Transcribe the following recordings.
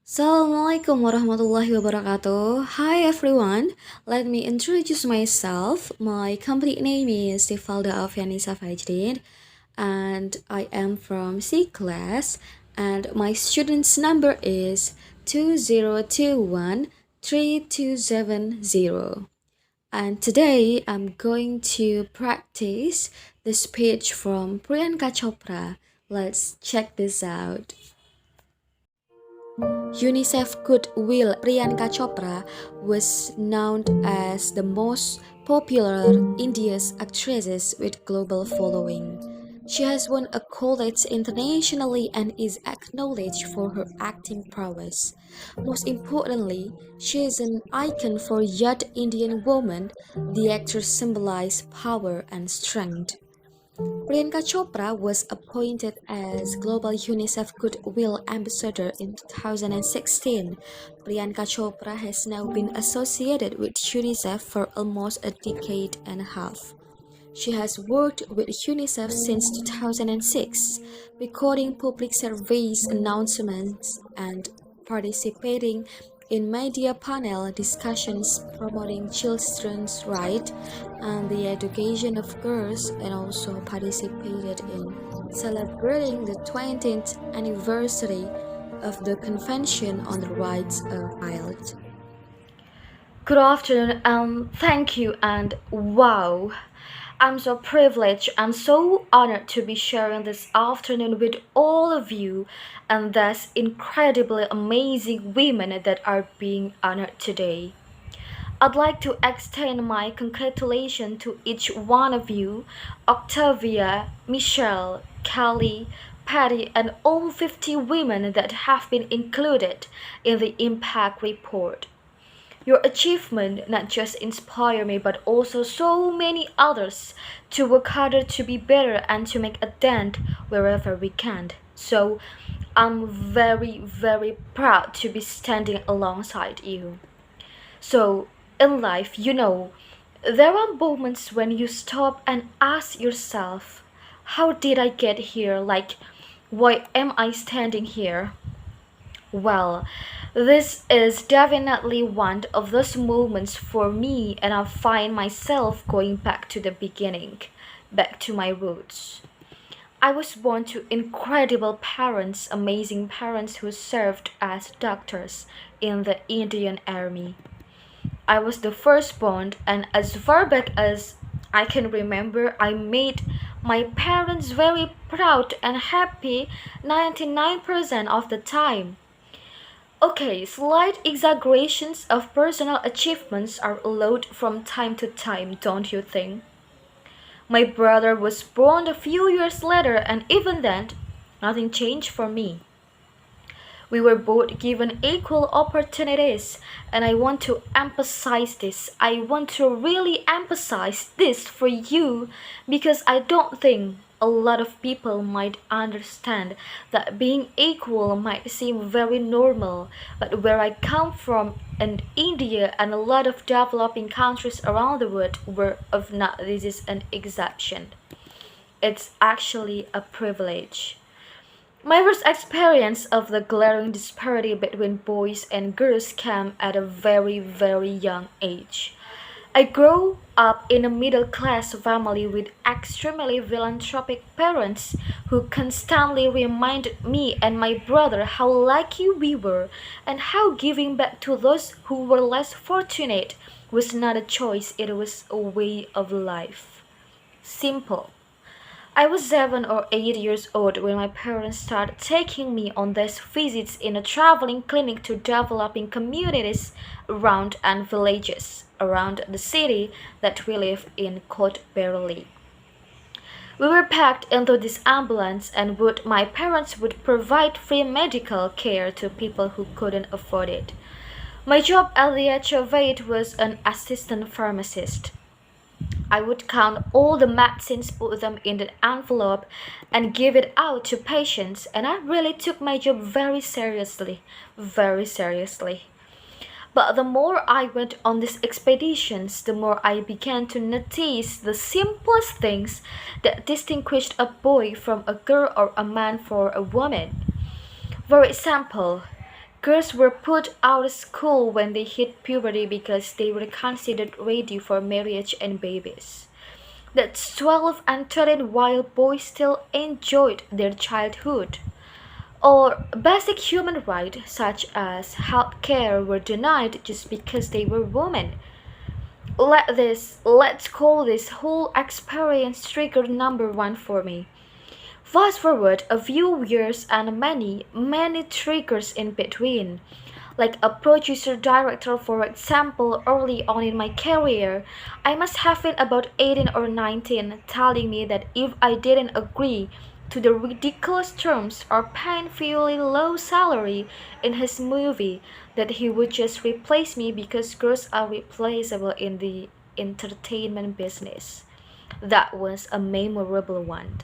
Assalamualaikum warahmatullahi wabarakatuh. Hi everyone, let me introduce myself. My complete name is Stiffalda Aufiannisa Fajrin, and I am from C class, and my student's number is 20213270. And today I'm going to practice the speech from Priyanka Chopra. Let's check this out. UNICEF Goodwill Priyanka Chopra was known as the most popular India's actresses with global following. She has won accolades internationally and is acknowledged for her acting prowess. Most importantly, she is an icon for young Indian women. The actress symbolizes power and strength. Priyanka Chopra was appointed as Global UNICEF Goodwill Ambassador in 2016. Priyanka Chopra has now been associated with UNICEF for almost a decade and a half. She has worked with UNICEF since 2006, recording public service announcements and participating in media panel discussions promoting children's rights and the education of girls, and also participated in celebrating the 20th anniversary of the Convention on the Rights of Child. Good afternoon, and thank you, and wow. I'm so privileged and so honored to be sharing this afternoon with all of you and these incredibly amazing women that are being honored today. I'd like to extend my congratulations to each one of you, Octavia, Michelle, Kelly, Patty, and all 50 women that have been included in the Impact Report. Your achievement not just inspire me but also so many others to work harder to be better and to make a dent wherever we can. So I'm very proud to be standing alongside you. So in life, there are moments when you stop and ask yourself, how did I get here? Like, why am I standing here? Well, this is definitely one of those moments for me, and I find myself going back to the beginning, back to my roots. I was born to incredible parents, amazing parents who served as doctors in the Indian Army. I was the firstborn, and as far back as I can remember, I made my parents very proud and happy 99% of the time. Okay, slight exaggerations of personal achievements are allowed from time to time, don't you think? My brother was born a few years later, and even then, nothing changed for me. We were both given equal opportunities, and I want to emphasize this. I want to really emphasize this for you because I don't think a lot of people might understand that being equal might seem very normal, but where I come from in India and a lot of developing countries around the world were of not this is an exception. It's actually a privilege. My first experience of the glaring disparity between boys and girls came at a very young age. I grew up in a middle class family with extremely philanthropic parents who constantly reminded me and my brother how lucky we were and how giving back to those who were less fortunate was not a choice, it was a way of life. Simple. I was 7 or 8 years old when my parents started taking me on these visits in a traveling clinic to developing communities around and villages around the city that we live in called Barely. We were packed into this ambulance and my parents would provide free medical care to people who couldn't afford it. My job at the age of 8 was an assistant pharmacist. I would count all the medicines, put them in an envelope, and give it out to patients, and I really took my job very seriously, very seriously. But the more I went on these expeditions, the more I began to notice the simplest things that distinguished a boy from a girl or a man from a woman. For example, Girls were put out of school when they hit puberty because they were considered ready for marriage and babies. That's 12 and 13 while boys still enjoyed their childhood. Or basic human rights such as health care were denied just because they were women. Let's call this whole experience trigger number one for me. Fast forward a few years and many triggers in between. Like a producer director, for example, early on in my career, I must have been about 18 or 19, telling me that if I didn't agree to the ridiculous terms or painfully low salary in his movie, that he would just replace me because girls are replaceable in the entertainment business. That was a memorable one.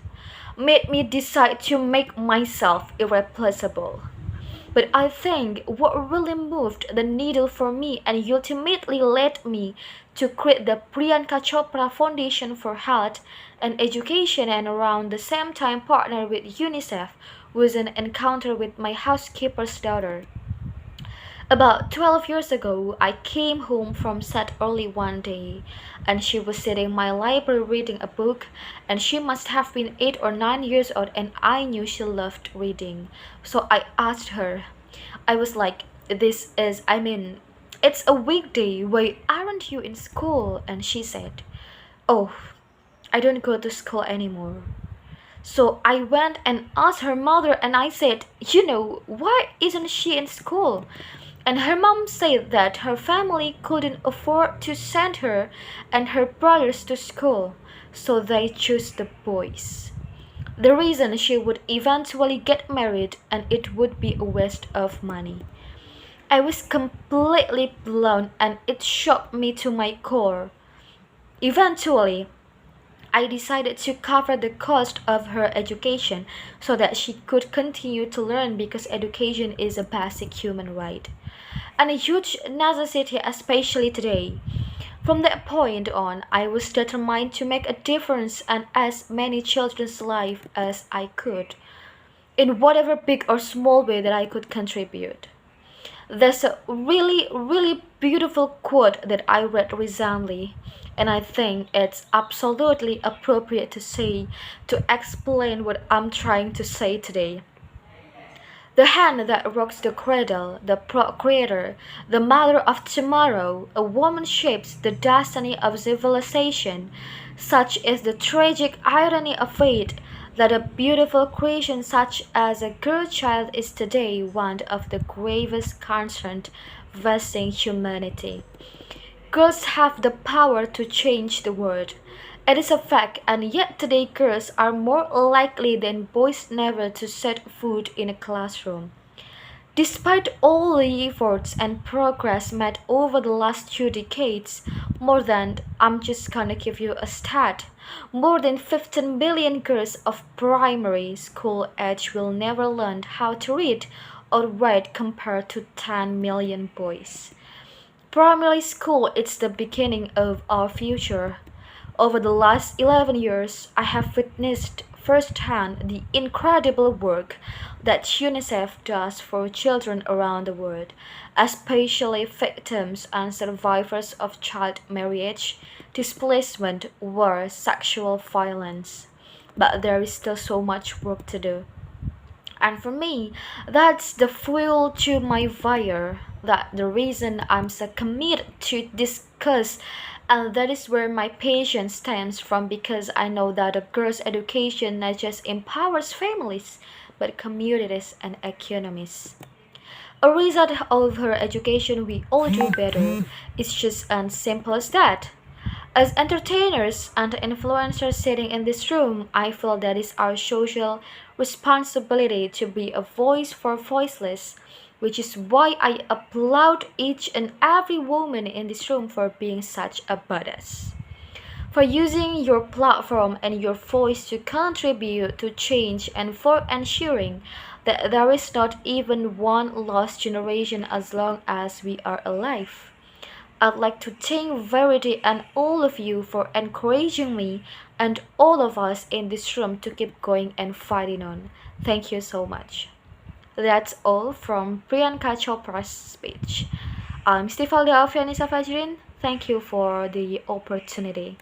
Made me decide to make myself irreplaceable. But I think what really moved the needle for me and ultimately led me to create the Priyanka Chopra Foundation for Health and Education, and around the same time partner with UNICEF was an encounter with my housekeeper's daughter. About 12 years ago, I came home from set early one day, and she was sitting in my library reading a book, and she must have been 8 or 9 years old, and I knew she loved reading. So I asked her, I was like, it's a weekday, why aren't you in school? And she said, oh, I don't go to school anymore. So I went and asked her mother, and I said, why isn't she in school? And her mom said that her family couldn't afford to send her and her brothers to school, so they chose the boys. The reason she would eventually get married and it would be a waste of money. I was completely blown and it shocked me to my core. Eventually, I decided to cover the cost of her education so that she could continue to learn, because education is a basic human right and a huge necessity, especially today. From that point on, I was determined to make a difference in as many children's lives as I could, in whatever big or small way that I could contribute. There's a really beautiful quote that I read recently, and I think it's absolutely appropriate to explain what I'm trying to say today. The hand that rocks the cradle, the procreator, the mother of tomorrow, a woman shapes the destiny of civilization. Such is the tragic irony of fate that a beautiful creation such as a girl child is today one of the gravest concerns facing humanity. Girls have the power to change the world. It is a fact, and yet today girls are more likely than boys never to set foot in a classroom. Despite all the efforts and progress made over the last 2 decades, I'm just gonna give you a stat, more than 15 million girls of primary school age will never learn how to read or write compared to 10 million boys. Primary school is the beginning of our future. Over the last 11 years, I have witnessed firsthand the incredible work that UNICEF does for children around the world, especially victims and survivors of child marriage, displacement, war, sexual violence. But there is still so much work to do. And for me, that's the fuel to my fire. That the reason I'm so committed to discuss, and that is where my passion stems from, because I know that a girl's education not just empowers families, but communities and economies. A result of her education we all do better. It's just as simple as that. As entertainers and influencers sitting in this room, I feel that it's our social responsibility to be a voice for voiceless, which is why I applaud each and every woman in this room for being such a badass. For using your platform and your voice to contribute to change, and for ensuring that there is not even one lost generation as long as we are alive. I'd like to thank Verity and all of you for encouraging me and all of us in this room to keep going and fighting on. Thank you so much. That's all from Priyanka Chopra's speech. I'm Stiffalda Aufiannisa Fajrin. Thank you for the opportunity.